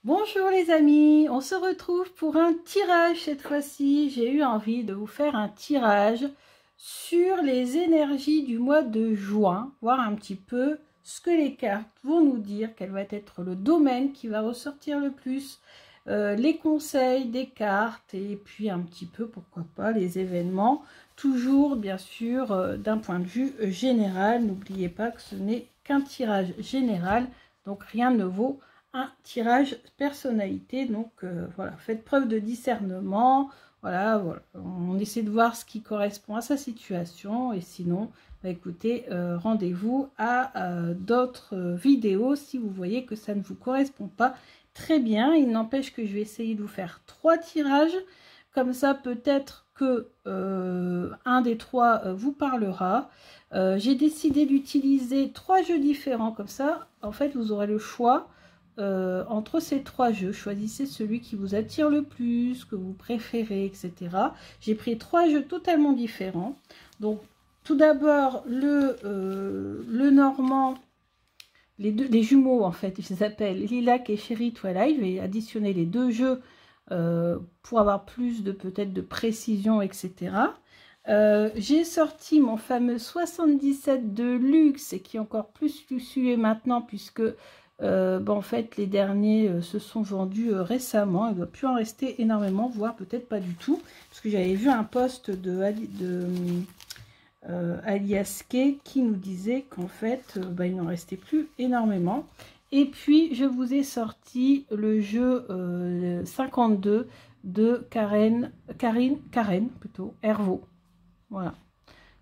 Bonjour les amis, on se retrouve pour un tirage cette fois-ci. J'ai eu envie de vous faire un tirage sur les énergies du mois de juin, voir un petit peu ce que les cartes vont nous dire, quel va être le domaine qui va ressortir le plus, les conseils des cartes et puis un petit peu, pourquoi pas, les événements. Toujours bien sûr d'un point de vue général, n'oubliez pas que ce n'est qu'un tirage général, donc rien ne vaut un tirage personnalité. Donc voilà, faites preuve de discernement. Voilà, on essaie de voir ce qui correspond à sa situation, et sinon bah, écoutez, rendez-vous à d'autres vidéos si vous voyez que ça ne vous correspond pas. Très bien, il n'empêche que je vais essayer de vous faire 3 tirages, comme ça peut-être que un des 3 vous parlera. J'ai décidé d'utiliser 3 jeux différents, comme ça en fait vous aurez le choix entre ces 3 jeux. Choisissez celui qui vous attire le plus, que vous préférez, etc. J'ai pris 3 jeux totalement différents. Donc tout d'abord le normand, les jumeaux en fait, je les appelle Lilac et Cherry Twilight. Je vais additionner les 2 jeux pour avoir plus de peut-être de précision, etc. J'ai sorti mon fameux 77 de luxe et qui est encore plus luxueux maintenant puisque en fait les derniers se sont vendus récemment. Il ne doit plus en rester énormément, voire peut-être pas du tout, parce que j'avais vu un post de Alias Kay qui nous disait qu'en fait il n'en restait plus énormément. Et puis je vous ai sorti le jeu 52 de Karen plutôt, Hervaux. Voilà,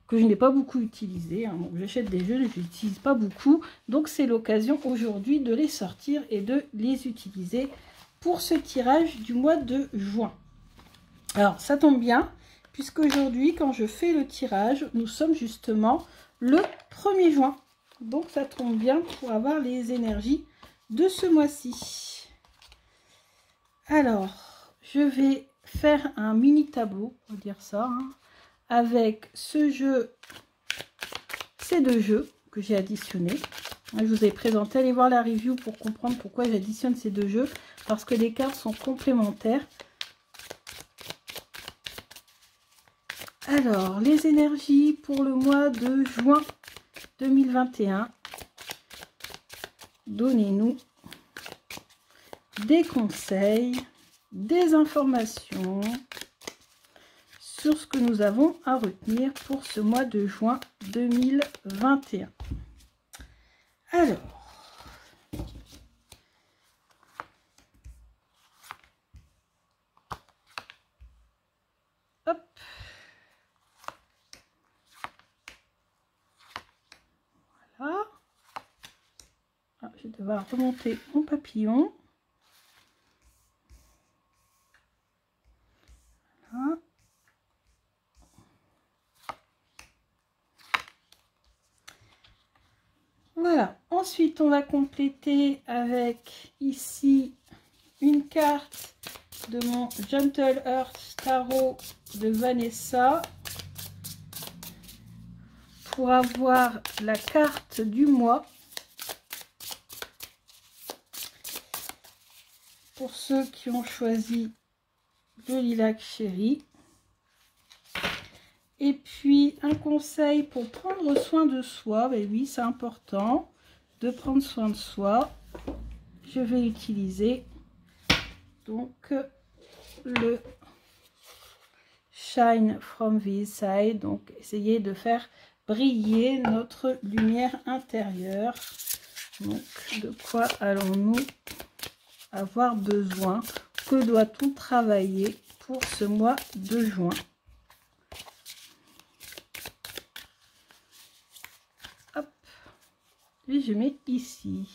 que je n'ai pas beaucoup utilisé, hein. J'achète des jeux, je n'utilise pas beaucoup, donc c'est l'occasion aujourd'hui de les sortir et de les utiliser pour ce tirage du mois de juin. Alors ça tombe bien, puisque aujourd'hui quand je fais le tirage, nous sommes justement le 1er juin, donc ça tombe bien pour avoir les énergies de ce mois-ci. Alors je vais faire un mini tableau, on va dire ça, hein, avec ce jeu, ces 2 jeux que j'ai additionnés. Je vous ai présenté, allez voir la review pour comprendre pourquoi j'additionne ces 2 jeux, parce que les cartes sont complémentaires. Alors, les énergies pour le mois de juin 2021. Donnez-nous des conseils, des informations sur ce que nous avons à retenir pour ce mois de juin 2021. Alors, hop, voilà. Ah, je vais devoir remonter mon papillon. Voilà. Voilà, ensuite on va compléter avec ici une carte de mon Gentle Earth Tarot de Vanessa pour avoir la carte du mois pour ceux qui ont choisi le Lilac Chéri. Et puis un conseil pour prendre soin de soi. Ben oui, c'est important de prendre soin de soi. Je vais utiliser donc le Shine from the Inside. Donc essayer de faire briller notre lumière intérieure. Donc de quoi allons-nous avoir besoin? Que doit-on travailler pour ce mois de juin? Et je mets ici.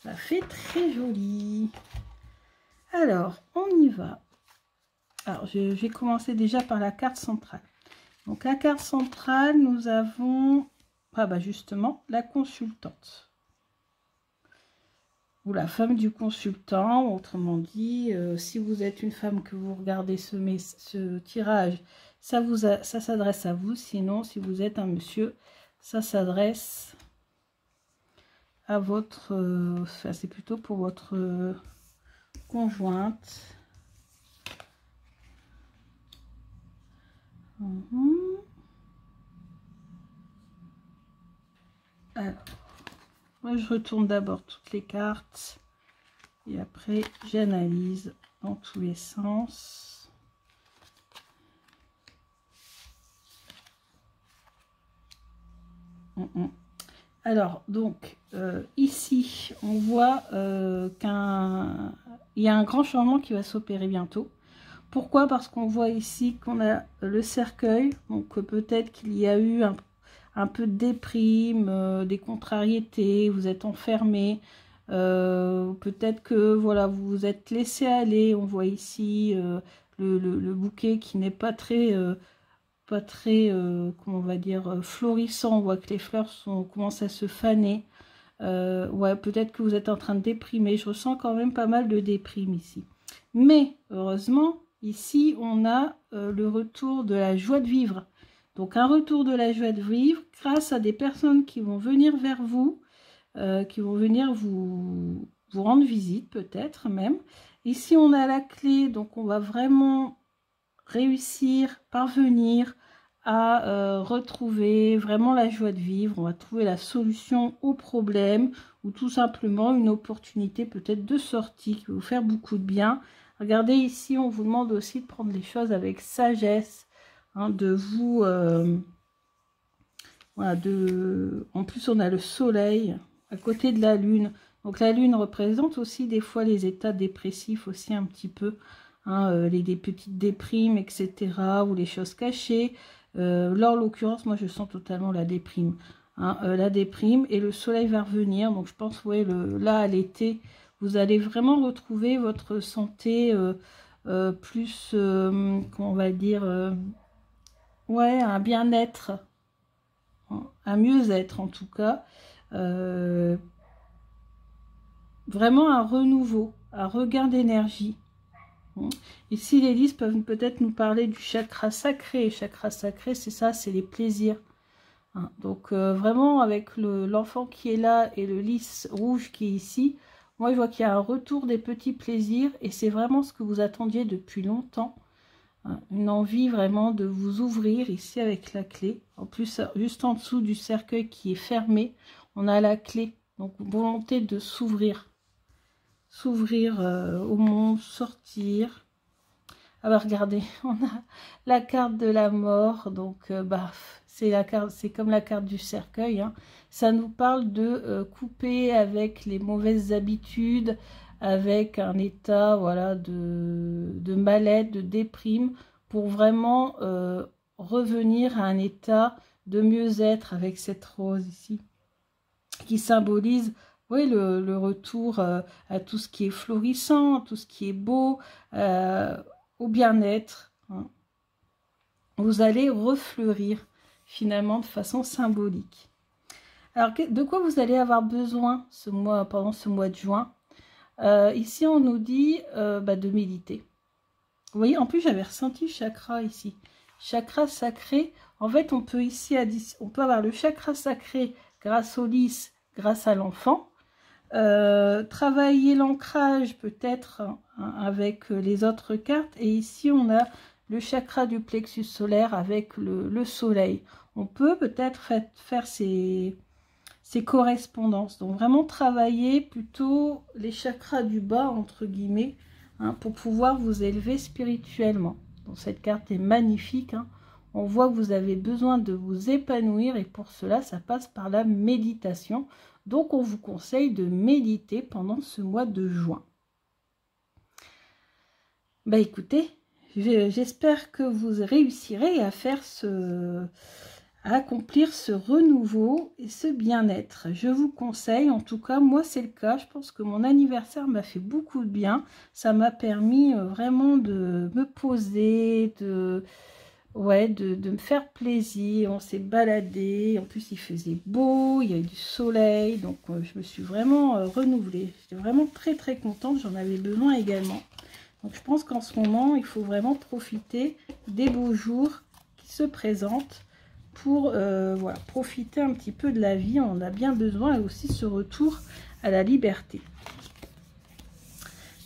Ça fait très joli. Alors, on y va. Alors, je vais commencer déjà par la carte centrale. Donc, la carte centrale, nous avons justement la consultante. Ou la femme du consultant. Autrement dit, si vous êtes une femme que vous regardez ce tirage, ça s'adresse à vous. Sinon, si vous êtes un monsieur, ça s'adresse à votre, c'est plutôt pour votre conjointe. Alors, moi je retourne d'abord toutes les cartes et après j'analyse dans tous les sens. Alors donc ici on voit qu'il y a un grand changement qui va s'opérer bientôt. Pourquoi? Parce qu'on voit ici qu'on a le cercueil, donc peut-être qu'il y a eu un peu de déprime, des contrariétés, vous êtes enfermé, peut-être que voilà, vous vous êtes laissé aller. On voit ici le bouquet qui n'est pas très, comment on va dire, florissant. On voit que les fleurs commencent à se faner. Ouais, peut-être que vous êtes en train de déprimer. Je ressens quand même pas mal de déprime ici. Mais heureusement, ici, on a le retour de la joie de vivre. Donc, un retour de la joie de vivre grâce à des personnes qui vont venir vers vous, qui vont venir vous rendre visite, peut-être même. Ici, on a la clé, donc on va vraiment réussir, parvenir à retrouver vraiment la joie de vivre. On va trouver la solution au problème ou tout simplement une opportunité peut-être de sortie qui va vous faire beaucoup de bien. Regardez ici, on vous demande aussi de prendre les choses avec sagesse, hein, de vous... voilà, en plus, on a le soleil à côté de la lune. Donc, la lune représente aussi des fois les états dépressifs aussi un petit peu. Hein, des petites déprimes, etc. ou les choses cachées. Là, en l'occurrence, moi, je sens totalement la déprime. Hein, la déprime et le soleil va revenir. Donc, je pense, ouais, là, à l'été, vous allez vraiment retrouver votre santé plus, comment on va dire, ouais, un bien-être, un mieux-être en tout cas. Vraiment un renouveau, un regain d'énergie. Ici, les listes peuvent peut-être nous parler du chakra sacré. Chakra sacré, c'est ça, c'est les plaisirs. Hein, donc, vraiment, avec l'enfant qui est là et le lys rouge qui est ici, moi, je vois qu'il y a un retour des petits plaisirs. Et c'est vraiment ce que vous attendiez depuis longtemps. Hein, une envie vraiment de vous ouvrir ici avec la clé. En plus, juste en dessous du cercueil qui est fermé, on a la clé. Donc, volonté de s'ouvrir. S'ouvrir au monde, sortir. Ah bah regardez, on a la carte de la mort, donc c'est comme la carte du cercueil. Hein. Ça nous parle de couper avec les mauvaises habitudes, avec un état voilà de mal-être, de déprime, pour vraiment revenir à un état de mieux-être avec cette rose ici, qui symbolise oui, le retour à tout ce qui est florissant, tout ce qui est beau, au bien-être. Hein. Vous allez refleurir finalement de façon symbolique. Alors, de quoi vous allez avoir besoin pendant ce mois de juin? Ici, on nous dit de méditer. Vous voyez, en plus, j'avais ressenti chakra ici. Chakra sacré. En fait, on peut ici, on peut avoir le chakra sacré grâce au lys, grâce à l'enfant. Travailler l'ancrage peut-être hein, avec les autres cartes. Et ici, on a le chakra du plexus solaire avec le soleil. On peut peut-être faire ces correspondances. Donc, vraiment travailler plutôt les chakras du bas, entre guillemets, hein, pour pouvoir vous élever spirituellement. Donc, cette carte est magnifique. Hein. On voit que vous avez besoin de vous épanouir et pour cela, ça passe par la méditation. Donc, on vous conseille de méditer pendant ce mois de juin. Bah écoutez, j'espère que vous réussirez à faire à accomplir ce renouveau et ce bien-être. Je vous conseille, en tout cas, moi c'est le cas. Je pense que mon anniversaire m'a fait beaucoup de bien. Ça m'a permis vraiment de me poser, de me faire plaisir. On s'est baladé, en plus il faisait beau, il y avait du soleil, donc je me suis vraiment renouvelée. J'étais vraiment très très contente, j'en avais besoin également. Donc je pense qu'en ce moment, il faut vraiment profiter des beaux jours qui se présentent pour voilà, profiter un petit peu de la vie. On en a bien besoin et aussi ce retour à la liberté.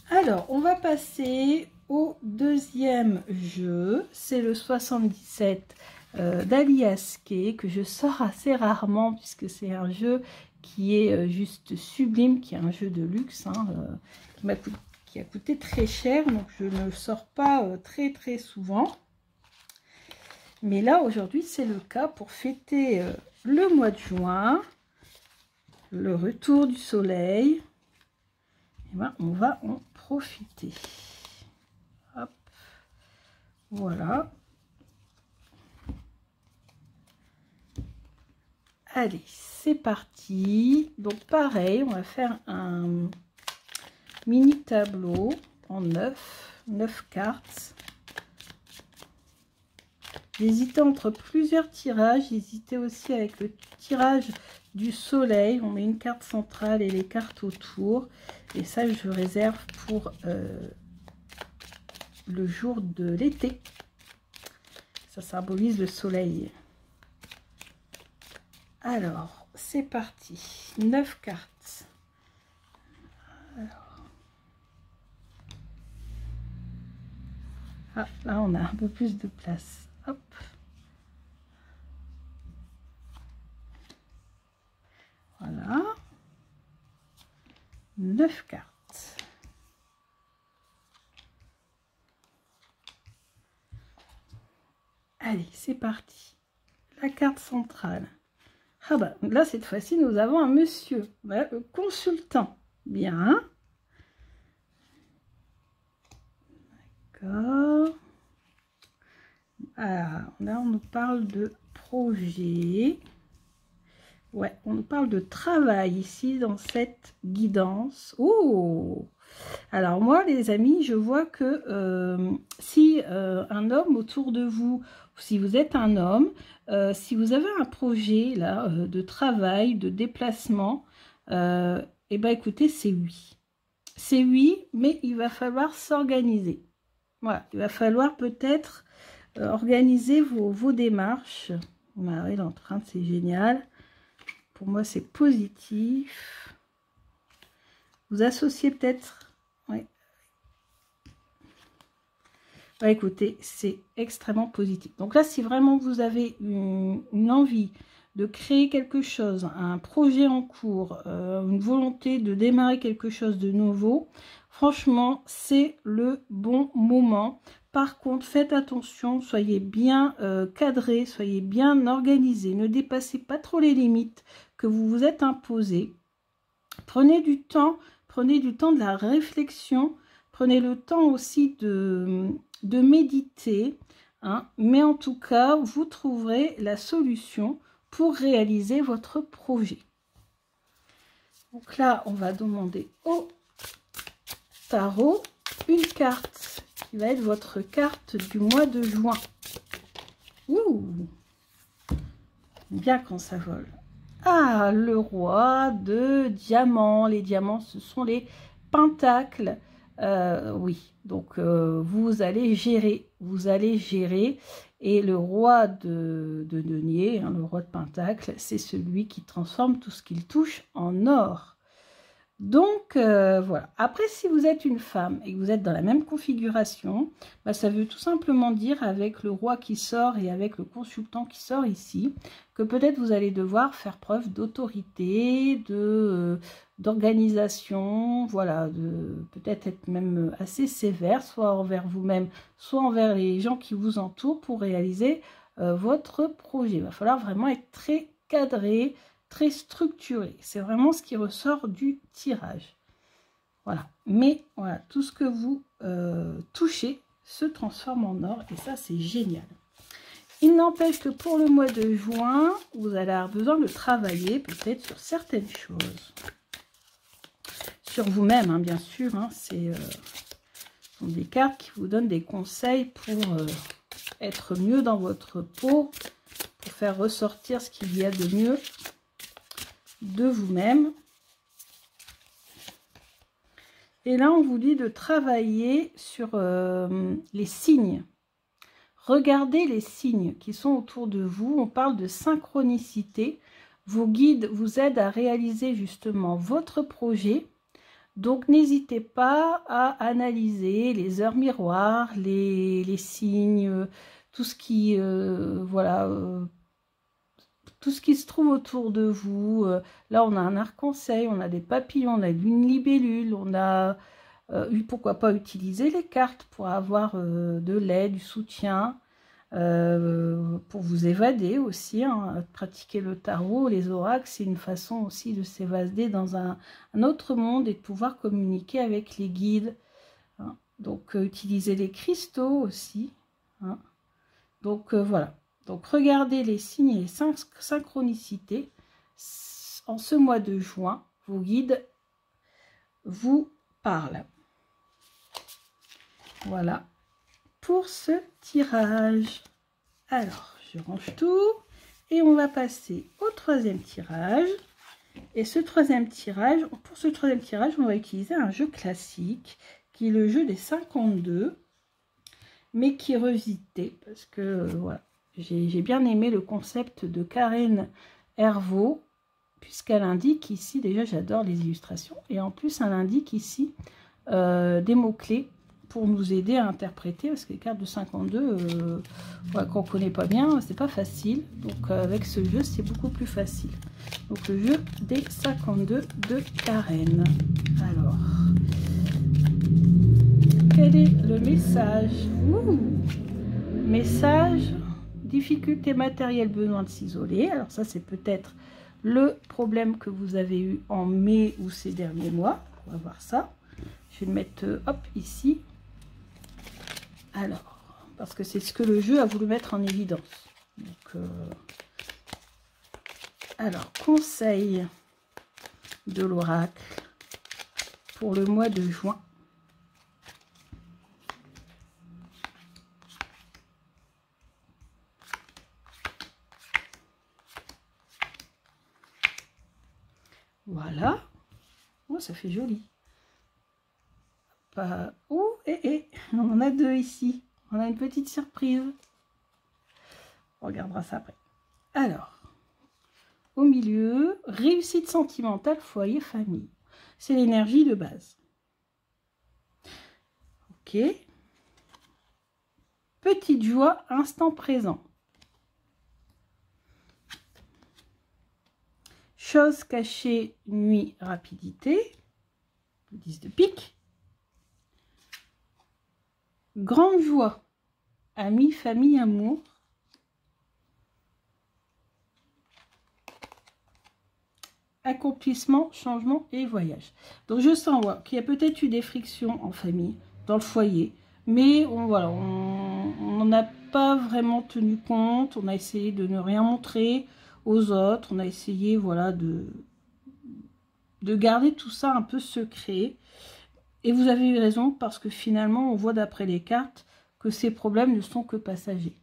Alors, Alors, on va passer au deuxième jeu. C'est le 77 d'Alias Kay, que je sors assez rarement puisque c'est un jeu qui est juste sublime, qui est un jeu de luxe, hein, qui a coûté très cher, donc je ne le sors pas très souvent. Mais là, aujourd'hui, c'est le cas pour fêter le mois de juin, le retour du soleil. Et ben, on va en profiter. Hop. Voilà. Allez, c'est parti. Donc, pareil, on va faire un mini tableau en 9 cartes. J'hésitais entre plusieurs tirages. J'hésitais aussi avec le tirage du soleil. On met une carte centrale et les cartes autour. Et ça, je réserve pour le jour de l'été. Ça symbolise le soleil. Alors, c'est parti. 9 cartes. Alors. Ah, là, on a un peu plus de place. Hop. Voilà. 9 cartes. Allez, c'est parti. La carte centrale. Ah bah, là, cette fois-ci, nous avons un monsieur. Voilà, le consultant. Bien. D'accord. Alors, là, on nous parle de projet. Ouais, on nous parle de travail ici dans cette guidance. Oh! Alors moi, les amis, je vois que si un homme autour de vous, si vous êtes un homme, si vous avez un projet là de travail, de déplacement, eh ben écoutez, c'est oui. C'est oui, mais il va falloir s'organiser. Voilà, il va falloir peut-être organiser vos démarches. Marie l'empreinte, c'est génial. Pour moi, c'est positif. Vous associez peut-être... Oui. Bah, écoutez, c'est extrêmement positif. Donc là, si vraiment vous avez une envie de créer quelque chose, un projet en cours, une volonté de démarrer quelque chose de nouveau, franchement, c'est le bon moment. Par contre, faites attention, soyez bien cadré, soyez bien organisé, ne dépassez pas trop les limites que vous vous êtes imposées. Prenez du temps de la réflexion, prenez le temps aussi de méditer, hein, mais en tout cas, vous trouverez la solution pour réaliser votre projet. Donc là, on va demander au tarot une carte qui va être votre carte du mois de juin. Ouh, bien quand ça vole. Ah, le roi de diamants. Les diamants, ce sont les pentacles. Oui, donc vous allez gérer. Et le roi de denier, hein, le roi de pentacle, c'est celui qui transforme tout ce qu'il touche en or. Donc, voilà. Après, si vous êtes une femme et que vous êtes dans la même configuration, bah, ça veut tout simplement dire, avec le roi qui sort et avec le consultant qui sort ici, que peut-être vous allez devoir faire preuve d'autorité, d'organisation, voilà, peut-être être même assez sévère, soit envers vous-même, soit envers les gens qui vous entourent pour réaliser votre projet. Il va falloir vraiment être très cadré, très structuré. C'est vraiment ce qui ressort du tirage. Voilà. Mais voilà, tout ce que vous touchez se transforme en or et ça, c'est génial. Il n'empêche que pour le mois de juin, vous allez avoir besoin de travailler peut-être sur certaines choses. Sur vous-même, hein, bien sûr. Hein, ce sont des cartes qui vous donnent des conseils pour être mieux dans votre peau, pour faire ressortir ce qu'il y a de mieux de vous-même. Et là, on vous dit de travailler sur les signes. Regardez les signes qui sont autour de vous. On parle de synchronicité. Vos guides vous aident à réaliser justement votre projet. Donc, n'hésitez pas à analyser les heures miroirs, les signes, tout ce qui, voilà, tout ce qui se trouve autour de vous. Là, on a un arc-en-ciel, on a des papillons, on a une libellule, on a, pourquoi pas utiliser les cartes pour avoir de l'aide, du soutien. Pour vous évader aussi, hein, pratiquer le tarot, les oracles, c'est une façon aussi de s'évader dans un autre monde et de pouvoir communiquer avec les guides, hein. Donc utiliser les cristaux aussi, hein. Donc voilà, donc regardez les signes et les synchronicités en ce mois de juin, vos guides vous parlent. Voilà pour ce tirage. Alors, je range tout et on va passer au troisième tirage. Et ce troisième tirage, pour ce troisième tirage, on va utiliser un jeu classique qui est le jeu des 52, mais qui est revisité parce que voilà, j'ai bien aimé le concept de Karen Hervaux, puisqu'elle indique ici, déjà j'adore les illustrations, et en plus elle indique ici des mots-clés pour nous aider à interpréter, parce que les cartes de 52, qu'on ne connaît pas bien, c'est pas facile. Donc avec ce jeu, c'est beaucoup plus facile. Donc le jeu des 52 de Karen. Alors, quel est le message? Message, difficulté matérielle, besoin de s'isoler. Alors ça, c'est peut-être le problème que vous avez eu en mai ou ces derniers mois. On va voir ça. Je vais le mettre, hop, ici. Alors, parce que c'est ce que le jeu a voulu mettre en évidence. Donc, alors, conseil de l'oracle pour le mois de juin. Voilà. Oh, ça fait joli. Oh, on en a deux ici. On a une petite surprise. On regardera ça après. Alors, au milieu, réussite sentimentale, foyer, famille. C'est l'énergie de base. Ok. Petite joie, instant présent. Chose cachée, nuit, rapidité. 10 de pique. Grande joie, amis, famille, amour. Accomplissement, changement et voyage. Donc je sens qu'il y a peut-être eu des frictions en famille, dans le foyer, mais on n'en a pas vraiment tenu compte. On a essayé de ne rien montrer aux autres. On a essayé de garder tout ça un peu secret. Et vous avez eu raison, parce que finalement, on voit d'après les cartes que ces problèmes ne sont que passagers.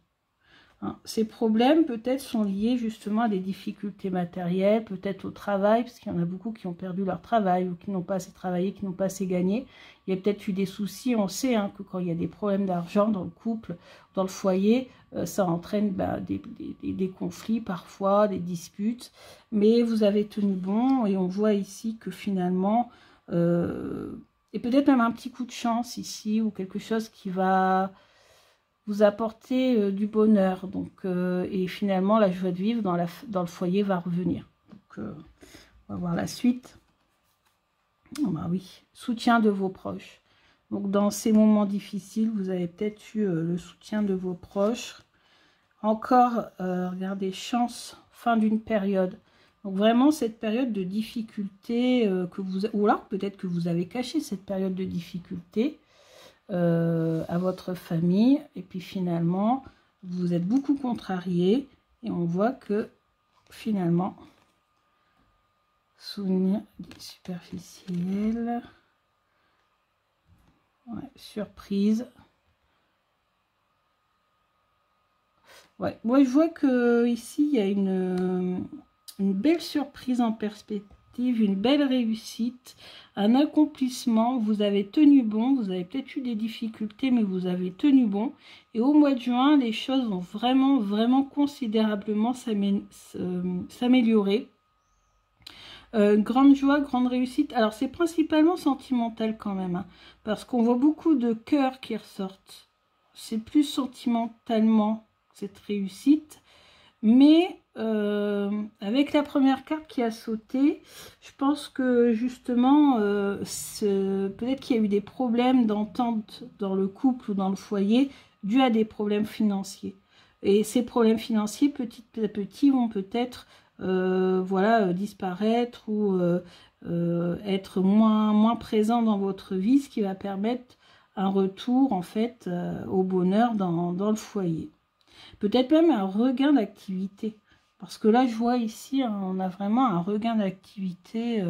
Hein, ces problèmes, peut-être, sont liés justement à des difficultés matérielles, peut-être au travail, parce qu'il y en a beaucoup qui ont perdu leur travail, ou qui n'ont pas assez travaillé, qui n'ont pas assez gagné. Il y a peut-être eu des soucis. On sait que quand il y a des problèmes d'argent dans le couple, dans le foyer, ça entraîne des conflits parfois, des disputes. Mais vous avez tenu bon, et on voit ici que finalement... et peut-être même un petit coup de chance ici, ou quelque chose qui va vous apporter du bonheur. Donc, et finalement, la joie de vivre dans le foyer va revenir. Donc, on va voir la suite. Oh bah oui, soutien de vos proches. Donc, dans ces moments difficiles, vous avez peut-être eu le soutien de vos proches. Encore, regardez, chance, fin d'une période. Donc vraiment cette période de difficulté ou alors peut-être que vous avez caché cette période de difficulté à votre famille, et puis finalement vous êtes beaucoup contrarié, et on voit que finalement souvenir superficiel, ouais, surprise. Ouais, moi je vois que ici il y a une belle surprise en perspective, une belle réussite, un accomplissement. Vous avez tenu bon, vous avez peut-être eu des difficultés, mais vous avez tenu bon. Et au mois de juin, les choses vont vraiment considérablement s'améliorer. Grande joie, grande réussite. Alors, c'est principalement sentimental quand même, hein, parce qu'on voit beaucoup de cœurs qui ressortent. C'est plus sentimentalement cette réussite. Mais avec la première carte qui a sauté, je pense que justement, peut-être qu'il y a eu des problèmes d'entente dans le couple ou dans le foyer dû à des problèmes financiers. Et ces problèmes financiers, petit à petit, vont peut-être voilà, disparaître ou être moins présents dans votre vie, ce qui va permettre un retour en fait au bonheur dans le foyer. Peut-être même un regain d'activité. Parce que là, je vois ici, hein, on a vraiment un regain d'activité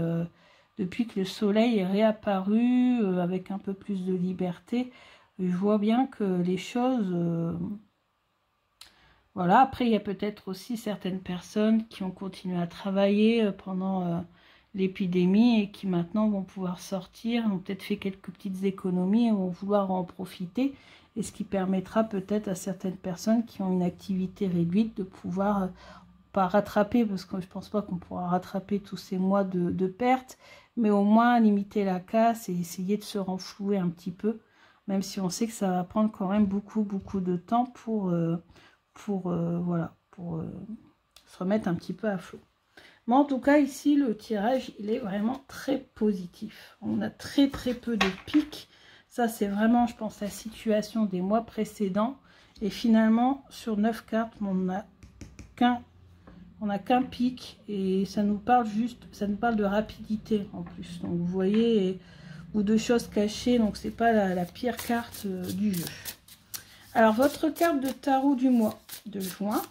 depuis que le soleil est réapparu avec un peu plus de liberté. Je vois bien que les choses... voilà, après, il y a peut-être aussi certaines personnes qui ont continué à travailler pendant l'épidémie et qui maintenant vont pouvoir sortir, ont peut-être fait quelques petites économies et vont vouloir en profiter. Et ce qui permettra peut-être à certaines personnes qui ont une activité réduite de pouvoir, pas rattraper, parce que je ne pense pas qu'on pourra rattraper tous ces mois de pertes, mais au moins limiter la casse et essayer de se renflouer un petit peu, même si on sait que ça va prendre quand même beaucoup de temps pour voilà, pour se remettre un petit peu à flot. Mais en tout cas, ici, le tirage, il est vraiment très positif. On a très peu de pics. Ça, c'est vraiment, je pense, la situation des mois précédents. Et finalement, sur 9 cartes, on n'a qu'un pic. Et ça nous parle de rapidité en plus. Donc, vous voyez, ou de choses cachées. Donc, c'est pas la pire carte du jeu. Alors, votre carte de tarot du mois de juin.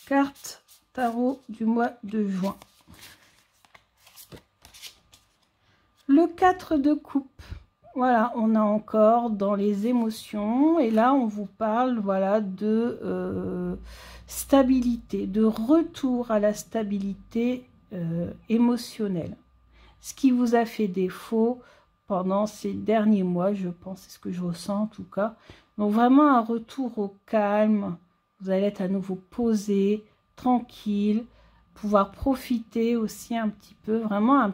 Carte tarot du mois de juin. Le 4 de coupe. Voilà, on a encore dans les émotions. Et là, on vous parle, voilà, de stabilité, de retour à la stabilité émotionnelle. Ce qui vous a fait défaut pendant ces derniers mois, je pense, c'est ce que je ressens en tout cas. Donc vraiment un retour au calme. Vous allez être à nouveau posé, tranquille, pouvoir profiter aussi un petit peu, vraiment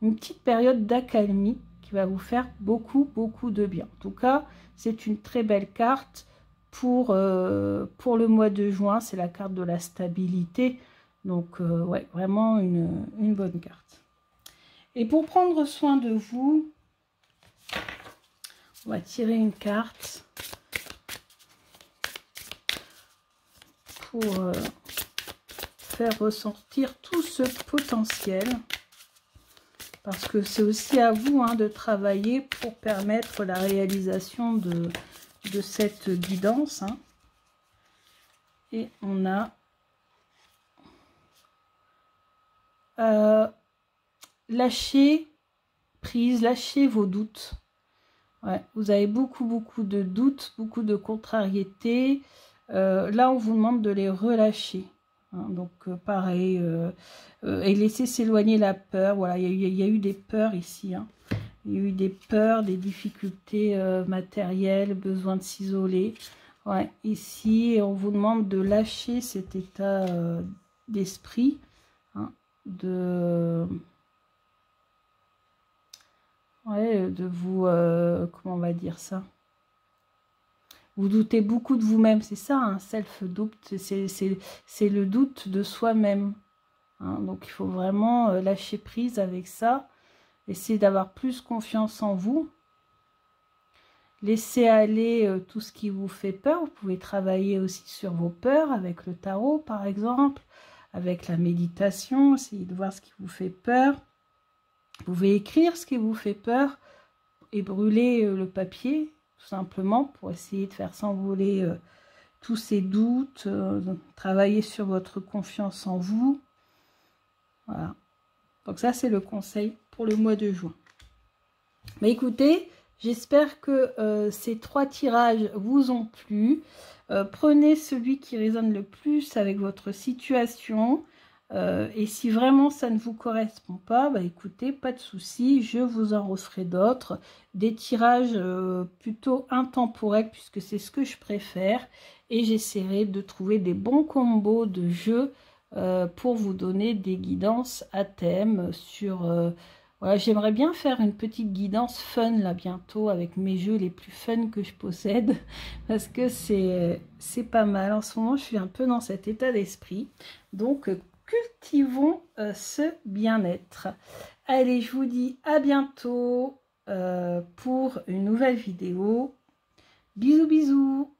une petite période d'accalmie qui va vous faire beaucoup de bien. En tout cas, c'est une très belle carte pour le mois de juin. C'est la carte de la stabilité. Donc, ouais, vraiment une bonne carte. Et pour prendre soin de vous, on va tirer une carte pour faire ressortir tout ce potentiel. Parce que c'est aussi à vous hein, de travailler pour permettre la réalisation de cette guidance. Hein. Et on a lâcher prise, lâchez vos doutes. Ouais, vous avez beaucoup de doutes, beaucoup de contrariétés. Là, on vous demande de les relâcher. Hein, donc, pareil, et laisser s'éloigner la peur. Voilà, il y a eu des peurs ici. Hein. Il y a eu des peurs, des difficultés matérielles, besoin de s'isoler. Ouais, ici, on vous demande de lâcher cet état d'esprit, hein, ouais, de vous, comment on va dire ça? Vous doutez beaucoup de vous-même, c'est ça, un self-doute, c'est le doute de soi-même. Hein, donc, il faut vraiment lâcher prise avec ça. Essayez d'avoir plus confiance en vous. Laissez aller tout ce qui vous fait peur. Vous pouvez travailler aussi sur vos peurs avec le tarot, par exemple, avec la méditation. Essayez de voir ce qui vous fait peur. Vous pouvez écrire ce qui vous fait peur et brûler le papier, tout simplement, pour essayer de faire s'envoler tous ces doutes, travailler sur votre confiance en vous. Voilà. Donc ça, c'est le conseil pour le mois de juin. Mais écoutez, j'espère que ces 3 tirages vous ont plu. Prenez celui qui résonne le plus avec votre situation. Et si vraiment ça ne vous correspond pas, bah écoutez, pas de souci, je vous en referai d'autres, des tirages plutôt intemporels puisque c'est ce que je préfère, et j'essaierai de trouver des bons combos de jeux pour vous donner des guidances à thème sur... voilà, j'aimerais bien faire une petite guidance fun là bientôt avec mes jeux les plus fun que je possède parce que c'est pas mal. En ce moment, je suis un peu dans cet état d'esprit. Donc, cultivons ce bien-être. Allez, je vous dis à bientôt pour une nouvelle vidéo. Bisous, bisous.